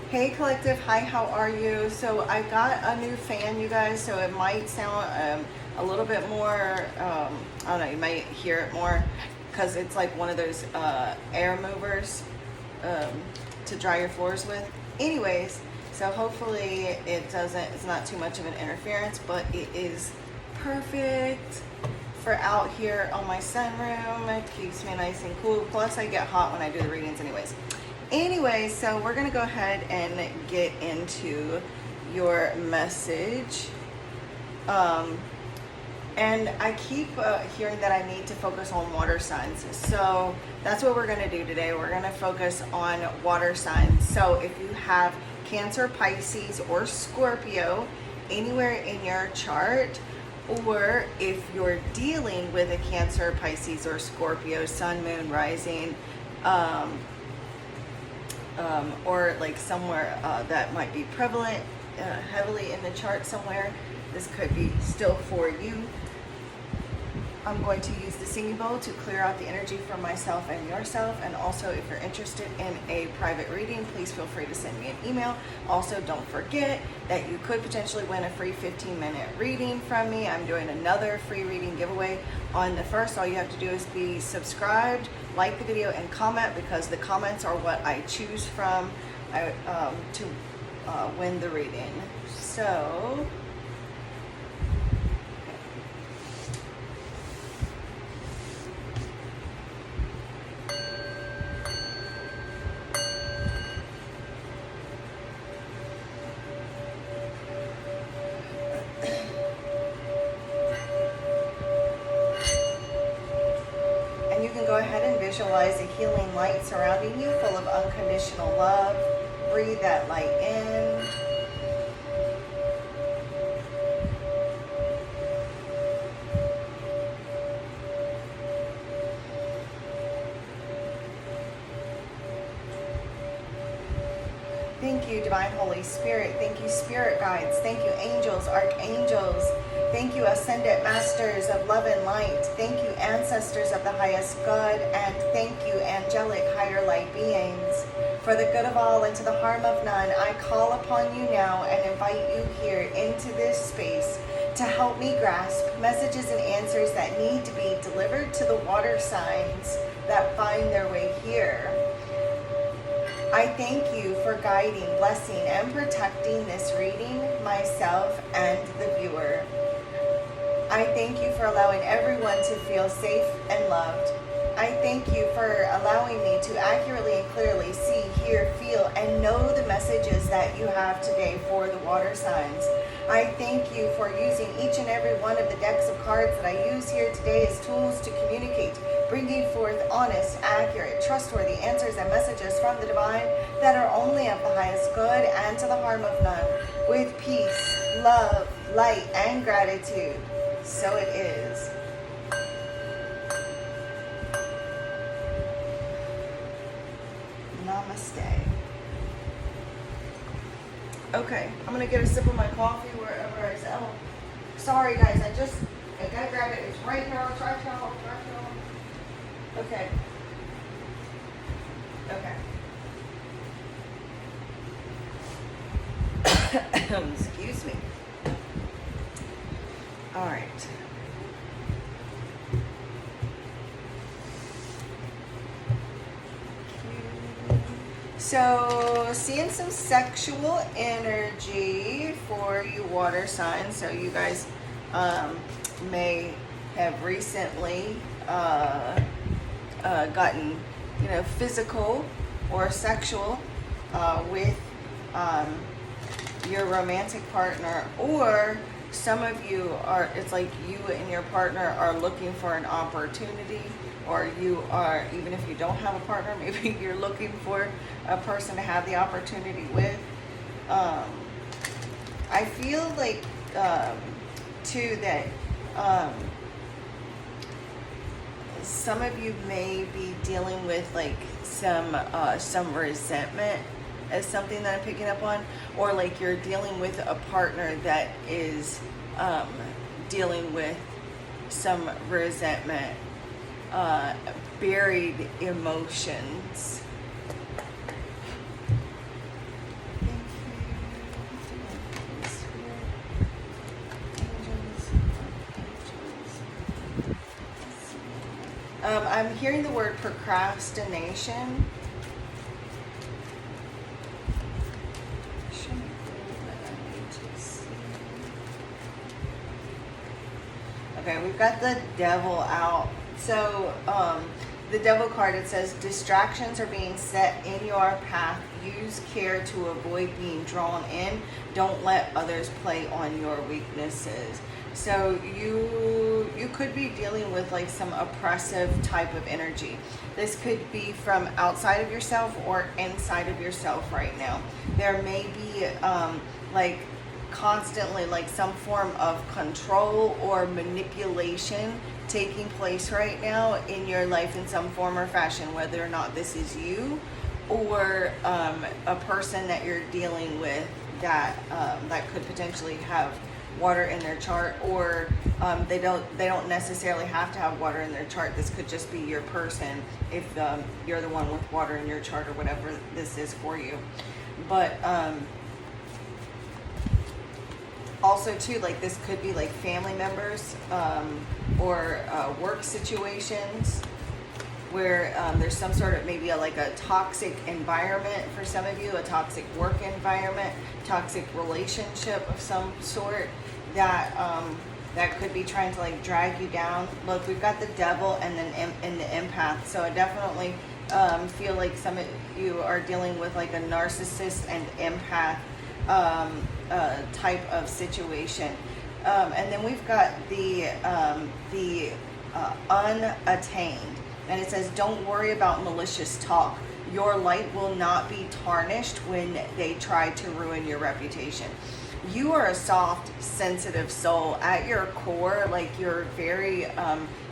Hey collective, hi, how are you? So I got a new fan, you guys, so it might sound a little bit more, I don't know, you might hear it more because it's like one of those air movers to dry your floors with. Anyways, so hopefully it's not too much of an interference, but it is perfect for out here on my sunroom. It keeps me nice and cool. Plus I get hot when I do the readings anyways. Anyway, so we're gonna go ahead and get into your message. And I keep hearing that I need to focus on water signs. So that's what we're gonna do today. We're gonna focus on water signs. So if you have Cancer, Pisces, or Scorpio anywhere in your chart, or if you're dealing with a Cancer, Pisces, or Scorpio, sun, moon, rising, or like somewhere that might be prevalent heavily in the chart somewhere, this could be still for you. I'm going to use the singing bowl to clear out the energy for myself and yourself. And also, if you're interested in a private reading, please feel free to send me an email. Also, don't forget that you could potentially win a free 15-minute reading from me. I'm doing another free reading giveaway on the 1st. All you have to do is be subscribed, like the video, and comment, because the comments are what I choose from to win the reading. So go ahead and visualize a healing light surrounding you, full of unconditional love. Breathe that light in. Thank you, Divine Holy Spirit. Thank you, Spirit Guides. Thank you, Angels, Archangels. Thank you, Ascended Masters of Love and Light. Thank you, Ancestors of the Highest Good. And thank you, Angelic Higher Light Beings. For the good of all and to the harm of none, I call upon you now and invite you here into this space to help me grasp messages and answers that need to be delivered to the water signs that find their way here. I thank you for guiding, blessing, and protecting this reading, myself, and the viewer. I thank you for allowing everyone to feel safe and loved. I thank you for allowing me to accurately and clearly see, hear, feel, and know the messages that you have today for the water signs. I thank you for using each and every one of the decks of cards that I use here today as tools to communicate, bringing forth honest, accurate, trustworthy answers and messages from the divine that are only of the highest good and to the harm of none, with peace, love, light, and gratitude. So it is. Namaste. Okay, I'm gonna get a sip of my coffee wherever I sell. Sorry guys, I gotta grab it. It's right here on tripod. Okay. Excuse me. All right. So, seeing some sexual energy for you water signs. So you guys may have recently gotten, physical or sexual with your romantic partner, or some of you are, it's like you and your partner are looking for an opportunity, or you are, even if you don't have a partner, maybe you're looking for a person to have the opportunity with. I feel like too that some of you may be dealing with like some resentment as something that I'm picking up on, or like you're dealing with a partner that is dealing with some resentment, buried emotions. I'm hearing the word procrastination. Okay, we've got the devil out. So the devil card, it says distractions are being set in your path. Use care to avoid being drawn in. Don't let others play on your weaknesses. So you could be dealing with like some oppressive type of energy. This could be from outside of yourself or inside of yourself right now. There may be like constantly like some form of control or manipulation taking place right now in your life in some form or fashion, whether or not this is you or a person that you're dealing with that that could potentially have water in their chart, or they don't necessarily have to have water in their chart. This could just be your person if you're the one with water in your chart or whatever this is for you. But also too, like this could be like family members or work situations where there's some sort of maybe like a toxic environment for some of you, a toxic work environment, toxic relationship of some sort that that could be trying to like drag you down. Look, we've got the devil and then and the empath. So I definitely feel like some of you are dealing with like a narcissist and empath type of situation. And then we've got the unattained. And it says, don't worry about malicious talk. Your light will not be tarnished when they try to ruin your reputation. You are a soft, sensitive soul. At your core, like you're very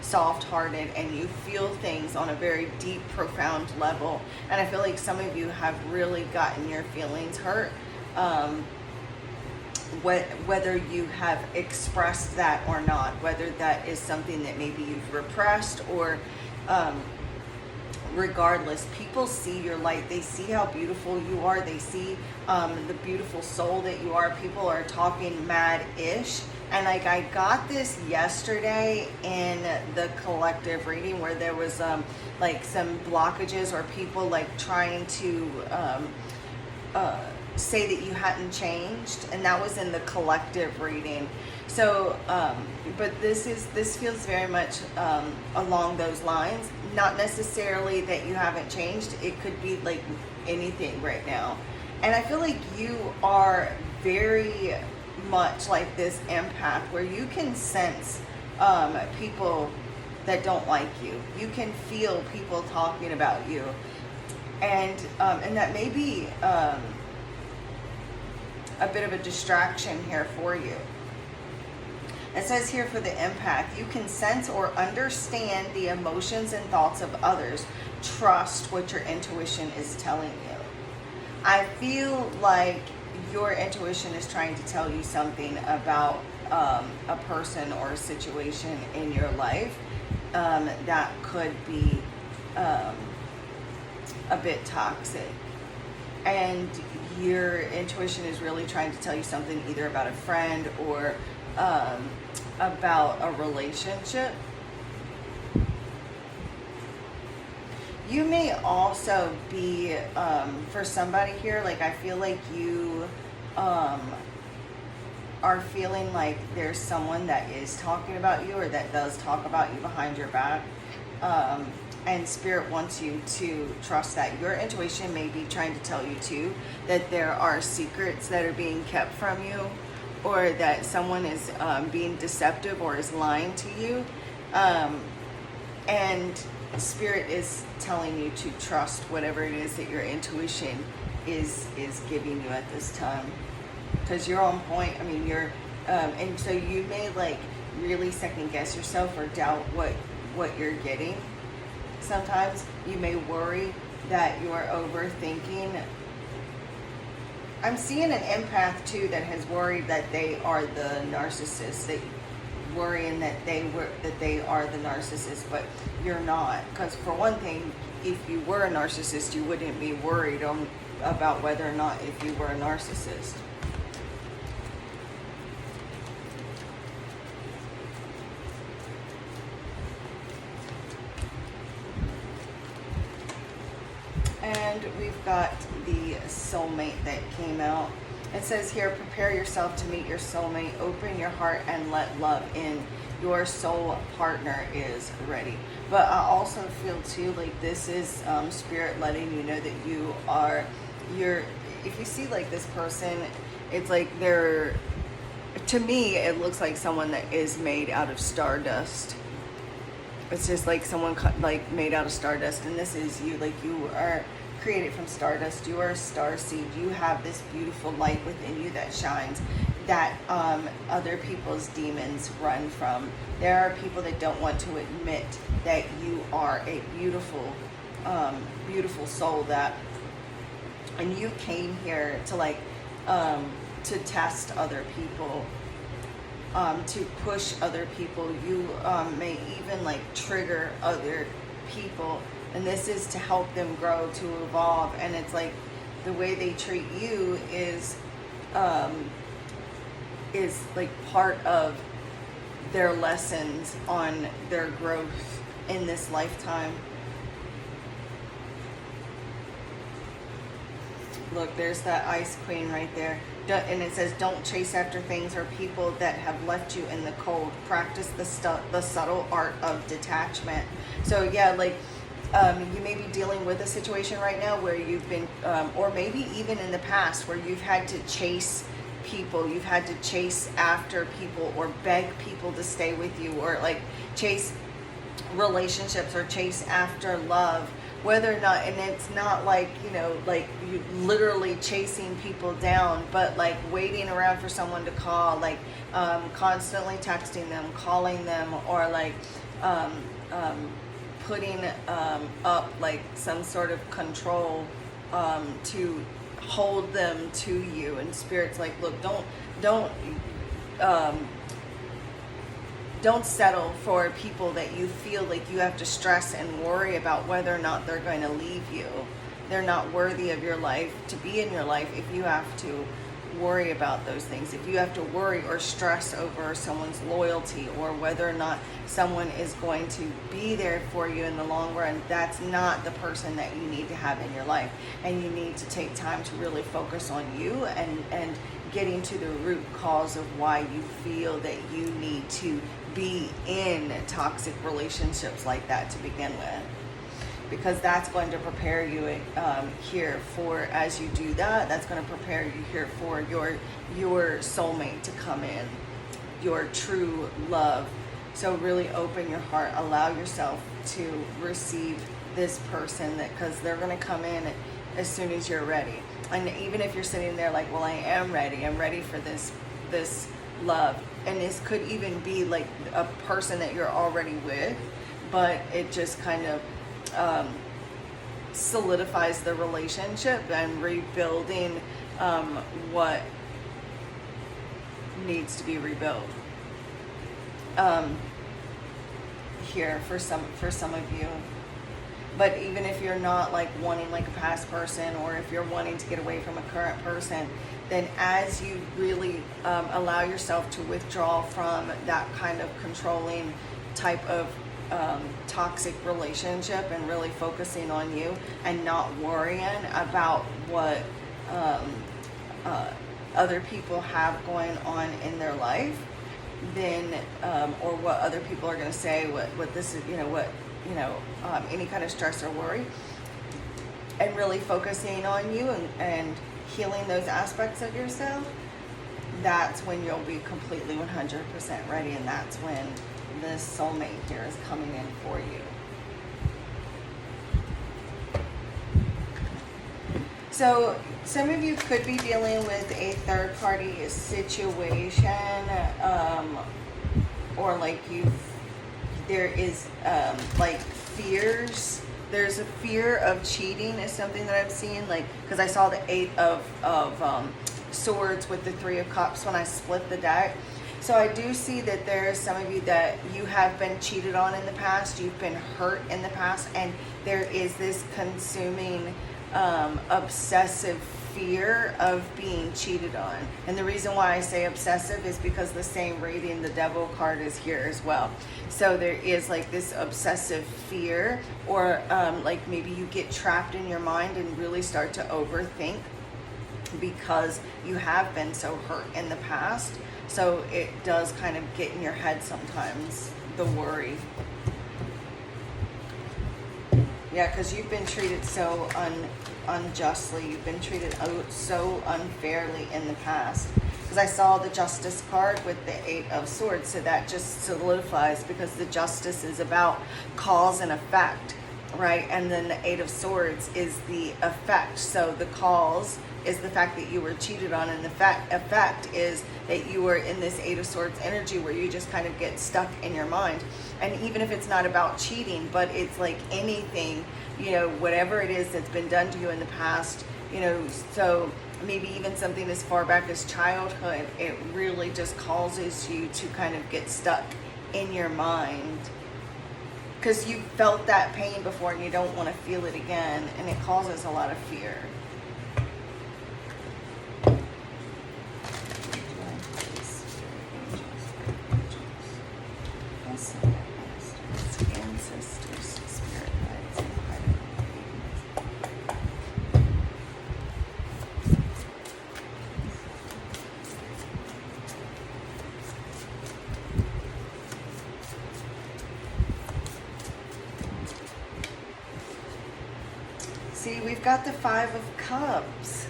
soft-hearted and you feel things on a very deep, profound level. And I feel like some of you have really gotten your feelings hurt. Whether you have expressed that or not, whether that is something that maybe you've repressed or regardless, people see your light. They see how beautiful you are. They see the beautiful soul that you are. People are talking mad-ish. And like I got this yesterday in the collective reading where there was like some blockages or people like trying to say that you hadn't changed, and that was in the collective reading. So but this feels very much along those lines. Not necessarily that you haven't changed. It could be like anything right now. And I feel like you are very much like this empath where you can sense people that don't like you. You can feel people talking about you, and that may be a bit of a distraction here for you. It says here for the empath, you can sense or understand the emotions and thoughts of others. Trust what your intuition is telling you. I feel like your intuition is trying to tell you something about a person or a situation in your life that could be a bit toxic. And your intuition is really trying to tell you something either about a friend or about a relationship. You may also be, for somebody here, like I feel like you are feeling like there's someone that is talking about you or that does talk about you behind your back. And Spirit wants you to trust that. Your intuition may be trying to tell you too that there are secrets that are being kept from you, or that someone is being deceptive or is lying to you. And Spirit is telling you to trust whatever it is that your intuition is giving you at this time. Because you're on point. I mean, you're, and so you may like really second guess yourself or doubt what you're getting. Sometimes you may worry that you're overthinking. I'm seeing an empath too that has worried that they are the narcissist, that worrying that they are the narcissist, but you're not. Because for one thing, if you were a narcissist, you wouldn't be worried about whether or not if you were a narcissist. And we've got the soulmate that came out. It says here, prepare yourself to meet your soulmate. Open your heart and let love in. Your soul partner is ready. But I also feel too like this is spirit letting you know that if you see like this person, it's like to me, it looks like someone that is made out of stardust. It's just like someone like made out of stardust, and this is you. Like you are created from stardust. You are a star seed. You have this beautiful light within you that shines, that other people's demons run from. There are people that don't want to admit that you are a beautiful, beautiful soul. And you came here to to test other people. To push other people. You may even like trigger other people, and this is to help them grow, to evolve. And it's like the way they treat you is like part of their lessons on their growth in this lifetime. Look, there's that Ice Queen right there. And it says, don't chase after things or people that have left you in the cold. Practice the subtle art of detachment. So yeah, like you may be dealing with a situation right now where you've been, or maybe even in the past where you've had to chase people. You've had to chase after people or beg people to stay with you, or like chase relationships or chase after love. Whether or not, and it's not like, like you literally chasing people down, but like waiting around for someone to call, like constantly texting them, calling them, or like putting up like some sort of control to hold them to you. And Spirit's like, look, don't settle for people that you feel like you have to stress and worry about whether or not they're going to leave you. They're not worthy of your life, to be in your life, if you have to worry about those things. If you have to worry or stress over someone's loyalty or whether or not someone is going to be there for you in the long run, that's not the person that you need to have in your life. And you need to take time to really focus on you and getting to the root cause of why you feel that you need to be in toxic relationships like that to begin with, because that's going to prepare you here for, as you do that, that's going to prepare you here for your soulmate to come in, your true love. So really open your heart, allow yourself to receive this person, because they're going to come in as soon as you're ready. And even if you're sitting there like, well, I am ready, I'm ready for this love. And this could even be like a person that you're already with, but it just kind of solidifies the relationship and rebuilding what needs to be rebuilt here for some of you. But even if you're not like wanting like a past person, or if you're wanting to get away from a current person, then as you really allow yourself to withdraw from that kind of controlling type of toxic relationship and really focusing on you and not worrying about what other people have going on in their life, then or what other people are going to say, what this is, any kind of stress or worry, and really focusing on you and healing those aspects of yourself, that's when you'll be completely 100% ready, and that's when this soulmate here is coming in for you. So some of you could be dealing with a third party situation, or like there is like fears. There's a fear of cheating is something that I'm seeing, like, because I saw the 8 of Swords with the 3 of Cups when I split the deck. So I do see that there are some of you that you have been cheated on in the past, you've been hurt in the past, and there is this consuming obsessive fear of being cheated on. And the reason why I say obsessive is because the same reading, the devil card, is here as well. So there is like this obsessive fear, or like maybe you get trapped in your mind and really start to overthink because you have been so hurt in the past. So it does kind of get in your head sometimes, the worry. Yeah, because you've been treated so unjustly. You've been treated so unfairly in the past. Because I saw the Justice card with the 8 of Swords, so that just solidifies, because the Justice is about cause and effect, right? And then the 8 of Swords is the effect. So the cause is the fact that you were cheated on, and the effect is that you were in this 8 of Swords energy where you just kind of get stuck in your mind. And even if it's not about cheating, but it's like anything, you know, whatever it is that's been done to you in the past, you know, so maybe even something as far back as childhood, it really just causes you to kind of get stuck in your mind because you felt that pain before and you don't want to feel it again, and it causes a lot of fear. See, we've got the 5 of Cups.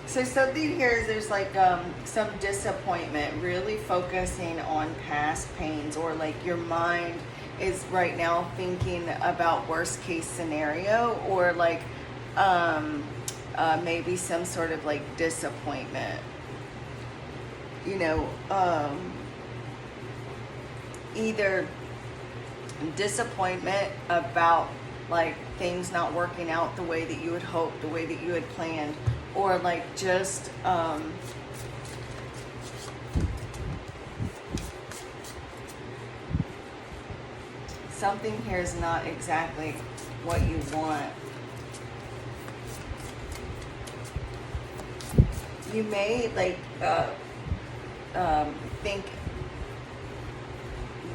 So something here is there's like some disappointment, really focusing on past pains, or like your mind is right now thinking about worst case scenario, or like maybe some sort of like disappointment. You know, either disappointment about like things not working out the way that you had hoped, the way that you had planned, or like just something here is not exactly what you want. You may like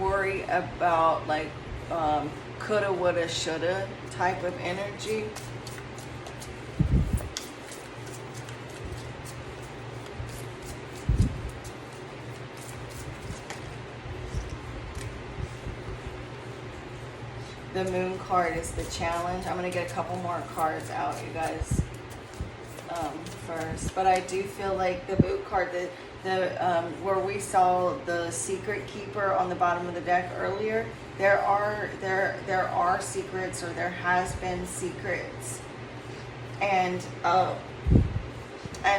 worry about like coulda, woulda, shoulda type of energy. The Moon card is the challenge. I'm going to get a couple more cards out, you guys, first. But I do feel like the Moon card, where we saw the Secret Keeper on the bottom of the deck earlier, there are secrets, or there has been secrets, and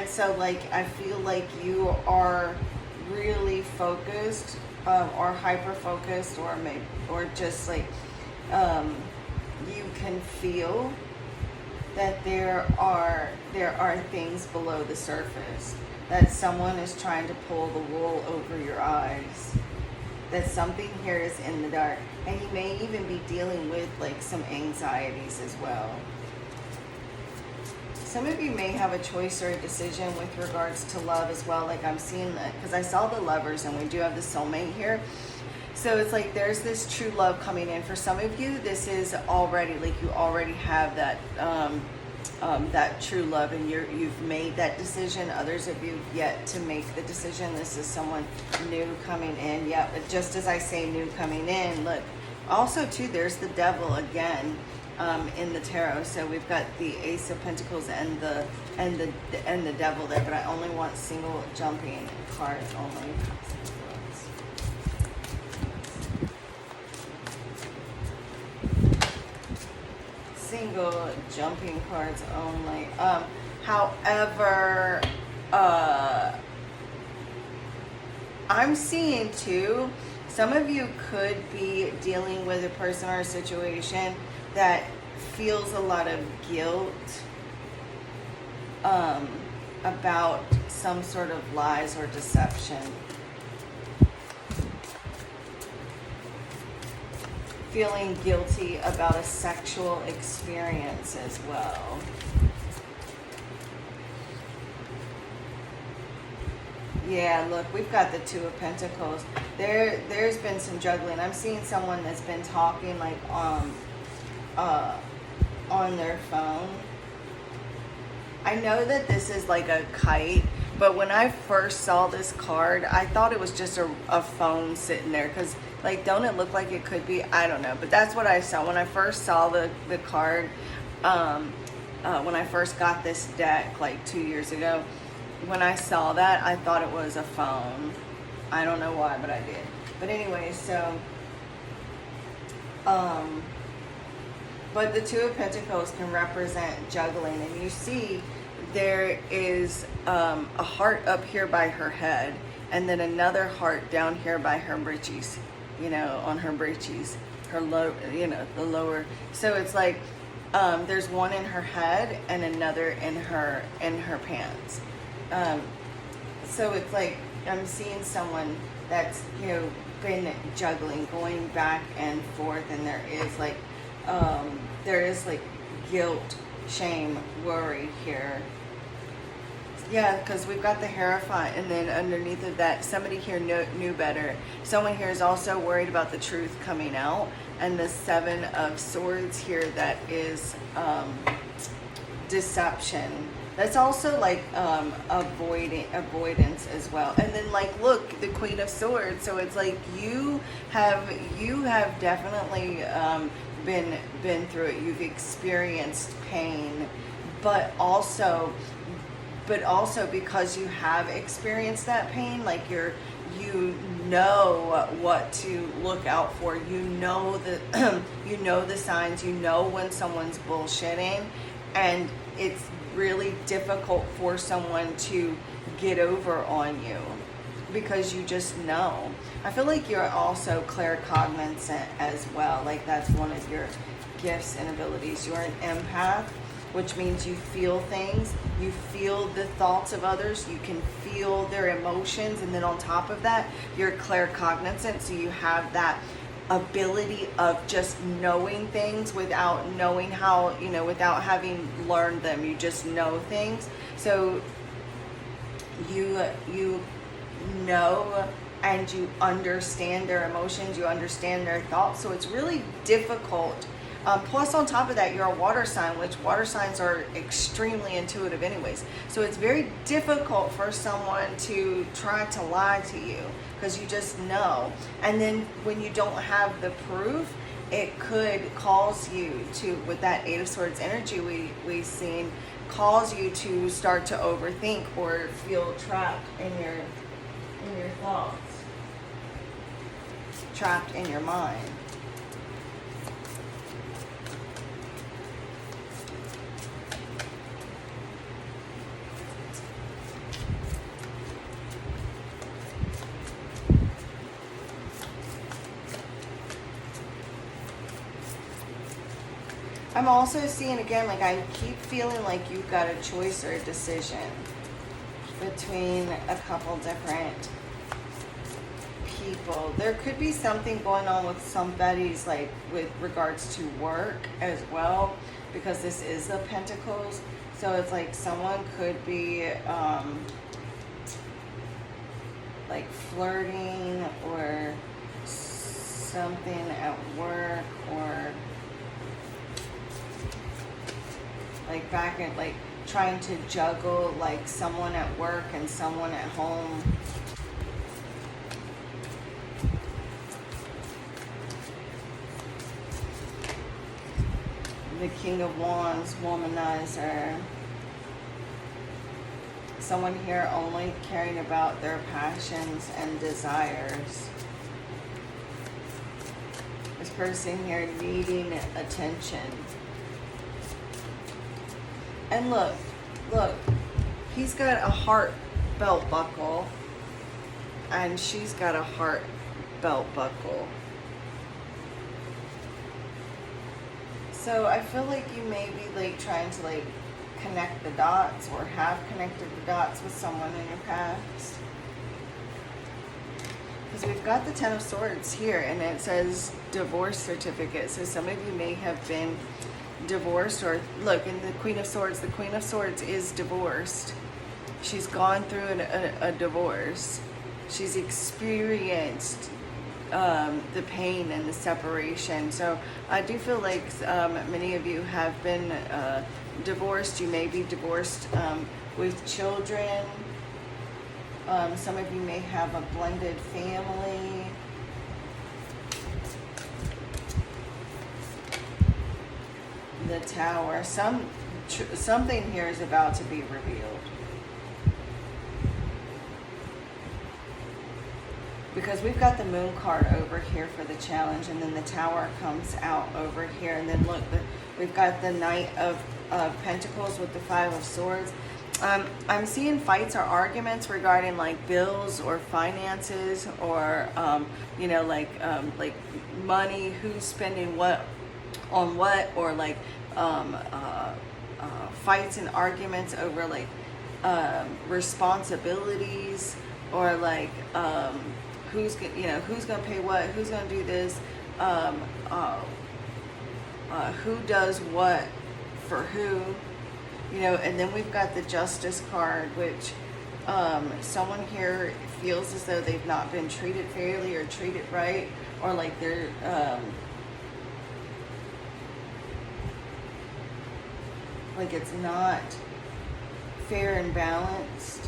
so like I feel like you are really focused, or hyper focused, or just like you can feel that there are things below the surface, that someone is trying to pull the wool over your eyes, that something here is in the dark, and you may even be dealing with like some anxieties as well. Some of you may have a choice or a decision with regards to love as well. Like I'm seeing that, because I saw the Lovers, and we do have the Soulmate here. So it's like there's this true love coming in. For some of you, this is already, like you already have that that true love, and you've made that decision. Others of you yet to make the decision. This is someone new coming in. Yeah, but just as I say new coming in, look, also too, there's the Devil again in the tarot. So we've got the Ace of Pentacles and the Devil there, but I only want single jumping cards only. Single jumping cards only. However, I'm seeing too, some of you could be dealing with a person or a situation that feels a lot of guilt about some sort of lies or deception. feeling guilty about a sexual experience as well. Yeah, look, we've got the Two of Pentacles. There's been some juggling. I'm seeing someone that's been talking like on their phone. I know that this is like a kite, but when I first saw this card, I thought it was just a phone sitting there, because like, don't it look like it could be? I don't know, but that's what I saw when I first saw the card. When I first got this deck like 2 years ago, when I saw that, I thought it was a phone. I don't know why, but I did. But anyway, so but the Two of Pentacles can represent juggling, and you see there is a heart up here by her head, and then another heart down here by her breeches, you know, on her breeches, her low, you know, the lower. So it's like there's one in her head and another in her pants. So it's like I'm seeing someone that's, you know, been juggling, going back and forth, and there is like guilt, shame, worry here. Yeah, because we've got the Hierophant, and then underneath of that, somebody here knew better. Someone here is also worried about the truth coming out, and the Seven of Swords here, that is deception. That's also like avoidance as well. And then like, look, the Queen of Swords. So it's like you have definitely been through it. You've experienced pain, but also because you have experienced that pain, like you know what to look out for. You know you know the signs. You know when someone's bullshitting, and it's really difficult for someone to get over on you because you just know. I feel like you're also claircognizant as well. Like that's one of your gifts and abilities. You're an empath, which means you feel things. You feel the thoughts of others. You can feel their emotions. And then on top of that, you're claircognizant. So you have that ability of just knowing things without knowing how, you know, without having learned them. You just know things. So you know, and you understand their emotions, you understand their thoughts. So it's really difficult. Plus on top of that, you're a water sign, which water signs are extremely intuitive anyways. So it's very difficult for someone to try to lie to you, because you just know. And then when you don't have the proof, it could cause you to, with that Eight of Swords energy we've seen, cause you to start to overthink or feel trapped in your thoughts, trapped in your mind. I'm also seeing again, like I keep feeling like you've got a choice or a decision between a couple different people. There could be something going on with somebody's, like with regards to work as well, because this is the Pentacles. So it's like someone could be like flirting or something at work, or like back at like trying to juggle like someone at work and someone at home. The King of Wands, womanizer. Someone here only caring about their passions and desires. This person here needing attention. And look, he's got a heart belt buckle, and she's got a heart belt buckle. So I feel like you may be like trying to like connect the dots, or have connected the dots with someone in your past. Because we've got the Ten of Swords here, and it says divorce certificate. So some of you may have been divorced, or look, in the Queen of Swords is divorced. She's gone through a divorce. She's experienced the pain and the separation. So I do feel like many of you have been divorced. You may be divorced with children. Some of you may have a blended family. The Tower. Something here is about to be revealed. Because we've got the Moon card over here for the challenge, and then the Tower comes out over here, and then look, we've got the Knight of Pentacles with the Five of Swords. I'm seeing fights or arguments regarding like bills or finances, or you know, like money, who's spending what on what, or like fights and arguments over like responsibilities, or like who's gonna pay what, who's gonna do this, who does what for who, you know. And then we've got the Justice card, which someone here feels as though they've not been treated fairly or treated right, or like they're like it's not fair and balanced.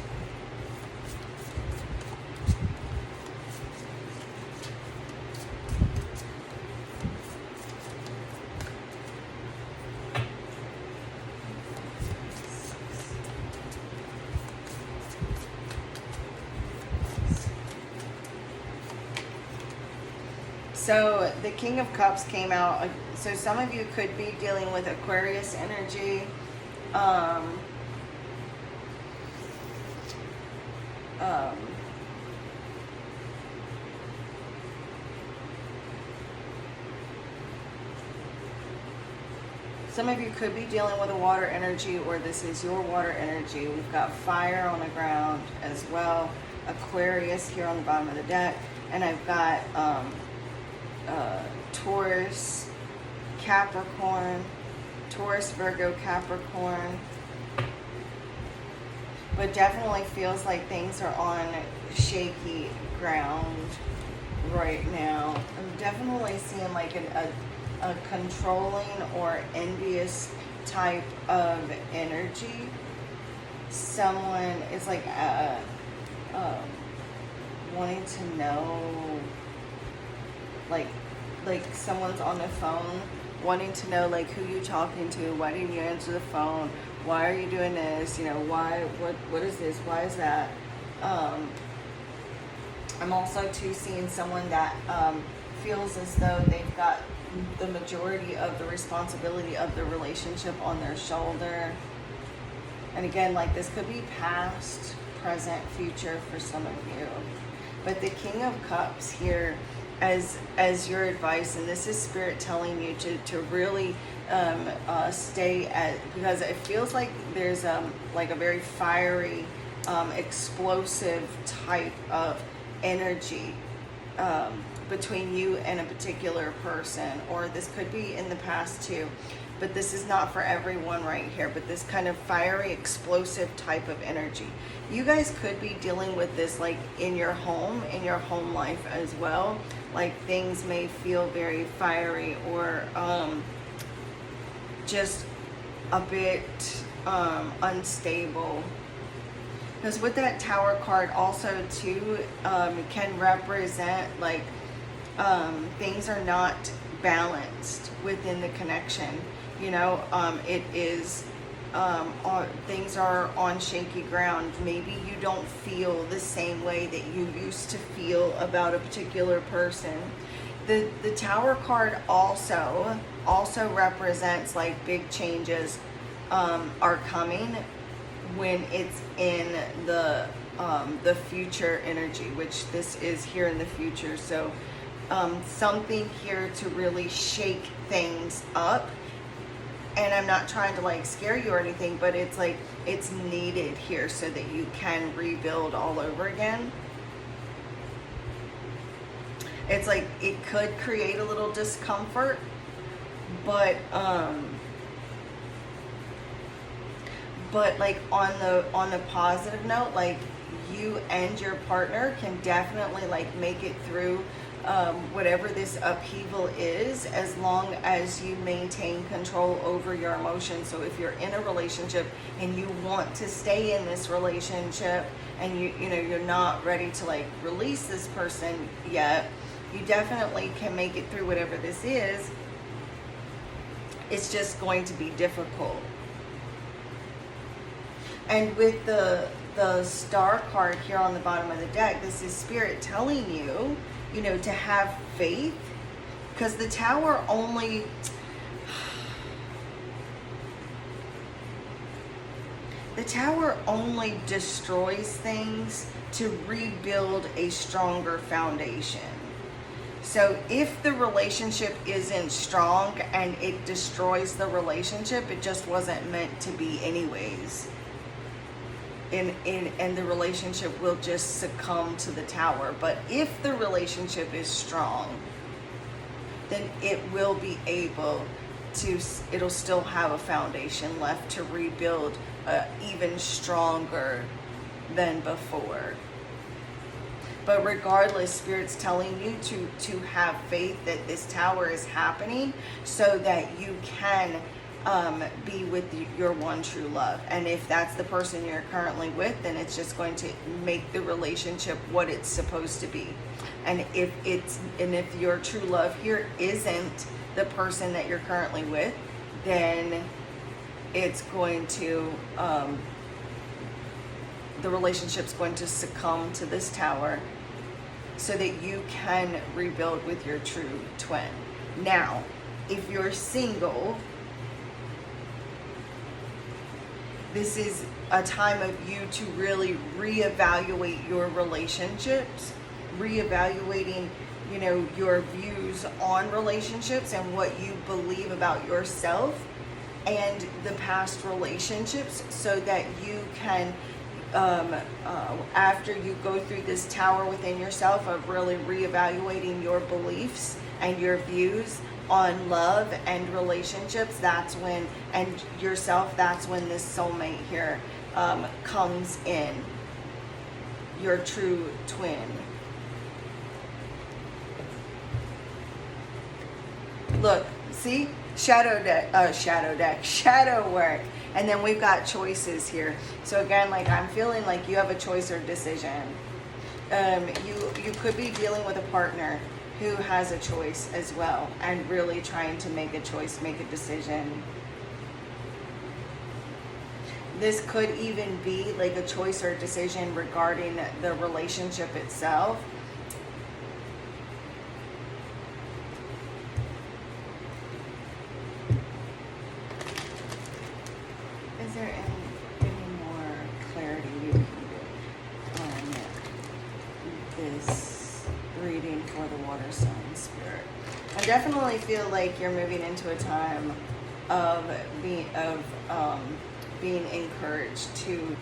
So the King of Cups came out. So some of you could be dealing with Aquarius energy. Some of you could be dealing with a water energy, or this is your water energy. We've got fire on the ground as well. Aquarius here on the bottom of the deck. And I've got Taurus, Capricorn, Taurus, Virgo, Capricorn. But definitely feels like things are on shaky ground right now. I'm definitely seeing like a controlling or envious type of energy. Someone is like wanting to know, like someone's on the phone wanting to know like who you're talking to, why didn't you answer the phone, why are you doing this, you know, why, what is this, why is that. I'm also too seeing someone that feels as though they've got the majority of the responsibility of the relationship on their shoulder. And again, like this could be past, present, future for some of you. But the King of Cups here as your advice, and this is Spirit telling you to really stay at, because it feels like there's like a very fiery, explosive type of energy between you and a particular person, or this could be in the past too, but this is not for everyone right here. But this kind of fiery, explosive type of energy, you guys could be dealing with this like in your home life as well. Like things may feel very fiery, or just a bit unstable. Because with that Tower card also too can represent like things are not balanced within the connection. You know, it is things are on shaky ground. Maybe you don't feel the same way that you used to feel about a particular person. The Tower card also represents like big changes are coming when it's in the future energy, which this is here in the future. So something here to really shake things up. And I'm not trying to like scare you or anything, but it's like it's needed here so that you can rebuild all over again. It's like it could create a little discomfort, but like on the positive note, like you and your partner can definitely like make it through whatever this upheaval is, as long as you maintain control over your emotions. So if you're in a relationship and you want to stay in this relationship and you know you're not ready to like release this person yet, you definitely can make it through whatever this is. It's just going to be difficult. And with the star card here on the bottom of the deck, this is Spirit telling you, you know, to have faith, because the Tower only destroys things to rebuild a stronger foundation. So if the relationship isn't strong and it destroys the relationship, it just wasn't meant to be anyways. And the relationship will just succumb to the Tower. But if the relationship is strong, then it will be able to, it'll still have a foundation left to rebuild even stronger than before. But regardless, Spirit's telling you to have faith that this Tower is happening so that you can be with your one true love. And if that's the person you're currently with, then it's just going to make the relationship what it's supposed to be. And if your true love here isn't the person that you're currently with, then it's going to the relationship's going to succumb to this Tower so that you can rebuild with your true twin. Now, if you're single, this is a time of you to really reevaluate your relationships, reevaluating, you know, your views on relationships and what you believe about yourself and the past relationships, so that you can, after you go through this Tower within yourself of really reevaluating your beliefs and your views on love and relationships, that's when, and yourself, that's when this soulmate here comes in, your true twin. Look, see, shadow work, and then we've got choices here. So again, like I'm feeling like you have a choice or decision. You could be dealing with a partner who has a choice as well, and really trying to make a choice, make a decision. This could even be like a choice or decision regarding the relationship itself. Is there any more clarity you can get on this reading for the water sign Spirit? I definitely feel like you're moving into a time of being encouraged to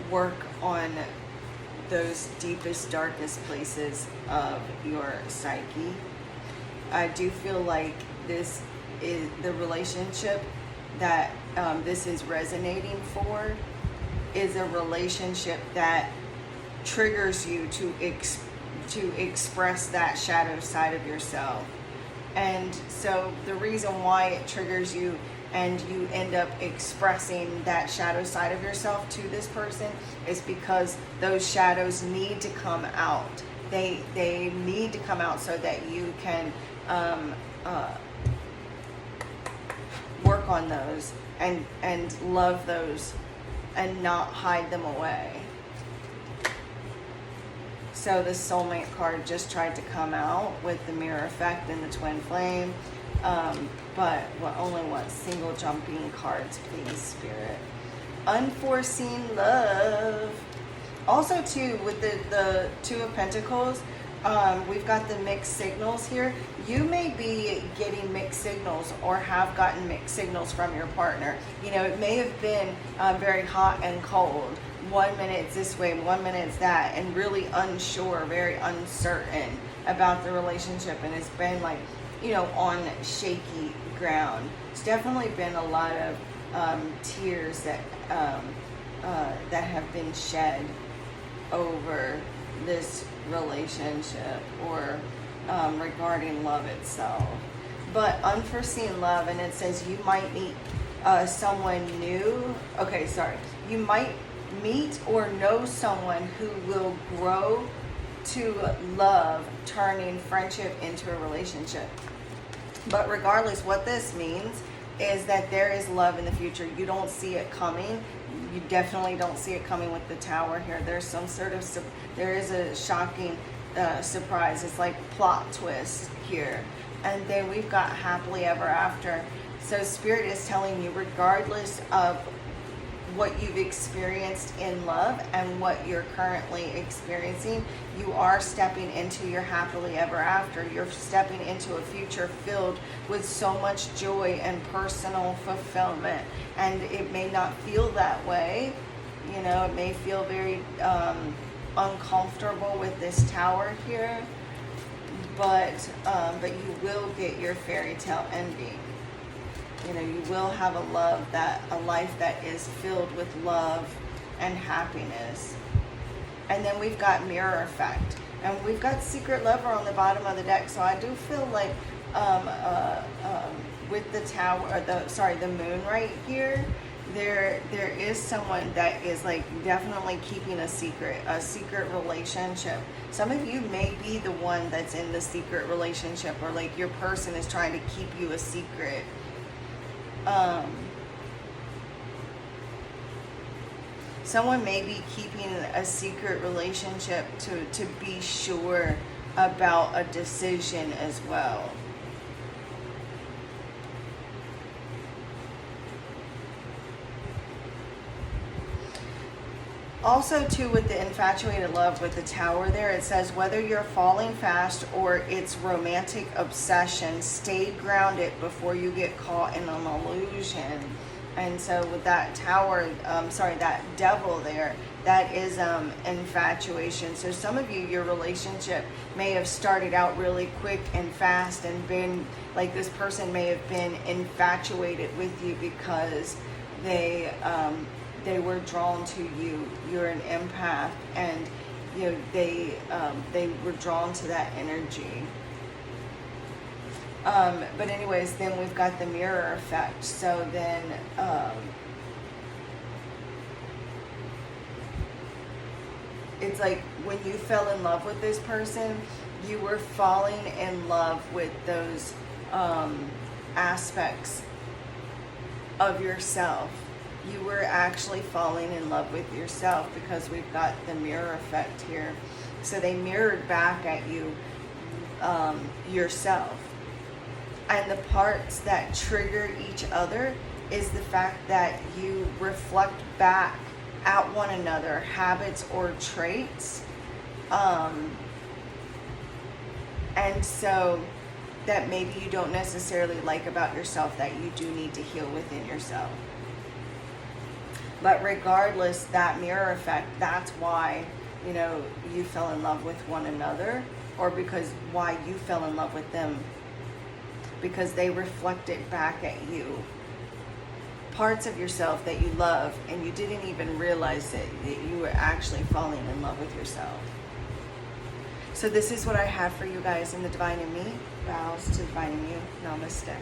work on those deepest, darkest places of your psyche. I do feel like this is the relationship that this is resonating for, is a relationship that triggers you to express that shadow side of yourself. And so the reason why it triggers you and you end up expressing that shadow side of yourself to this person is because those shadows need to come out. They need to come out so that you can work on those and love those and not hide them away. So the soulmate card just tried to come out with the mirror effect and the twin flame. But only want single jumping cards, please, Spirit. Unforeseen love. Also, too, with the Two of Pentacles, We've got the mixed signals here. You may be getting mixed signals or have gotten mixed signals from your partner. You know, it may have been very hot and cold. 1 minute it's this way, 1 minute it's that, and really unsure, very uncertain about the relationship. And it's been like, you know, on shaky ground. It's definitely been a lot of tears that that have been shed over this relationship or regarding love itself. But unforeseen love, and it says you might meet someone new. Okay, sorry. You might meet or know someone who will grow to love, turning friendship into a relationship. But regardless, what this means is that there is love in the future. You don't see it coming. You definitely don't see it coming with the Tower here. There's some sort of, there is a shocking surprise. It's like plot twist here. And then we've got happily ever after. So Spirit is telling you, regardless of what you've experienced in love and what you're currently experiencing, you are stepping into your happily ever after. You're stepping into a future filled with so much joy and personal fulfillment. And it may not feel that way. You know, it may feel very uncomfortable with this Tower here, but you will get your fairy tale ending. You know, you will have a life that is filled with love and happiness. And then we've got mirror effect, and we've got secret lover on the bottom of the deck. So I do feel like with the Tower, the moon right here, there is someone that is like definitely keeping a secret relationship. Some of you may be the one that's in the secret relationship, or like your person is trying to keep you a secret. Someone may be keeping a secret relationship to be sure about a decision as well. Also, too, with the infatuated love with the Tower there, it says whether you're falling fast or it's romantic obsession, stay grounded before you get caught in an illusion. And so with that Tower, that devil there, that is infatuation. So some of you, your relationship may have started out really quick and fast and been like, this person may have been infatuated with you because they were drawn to you. You're an empath, and you know they were drawn to that energy. But anyways, then we've got the mirror effect. So then it's like when you fell in love with this person, you were falling in love with those aspects of yourself. You were actually falling in love with yourself, because we've got the mirror effect here. So they mirrored back at you yourself. And the parts that trigger each other is the fact that you reflect back at one another habits or traits. And so that maybe you don't necessarily like about yourself, that you do need to heal within yourself. But regardless, that mirror effect, that's why, you know, you fell in love with one another, or because why you fell in love with them, because they reflected back at you parts of yourself that you love, and you didn't even realize that you were actually falling in love with yourself. So this is what I have for you guys in the Divine in Me. Vows to Divine in You. Namaste.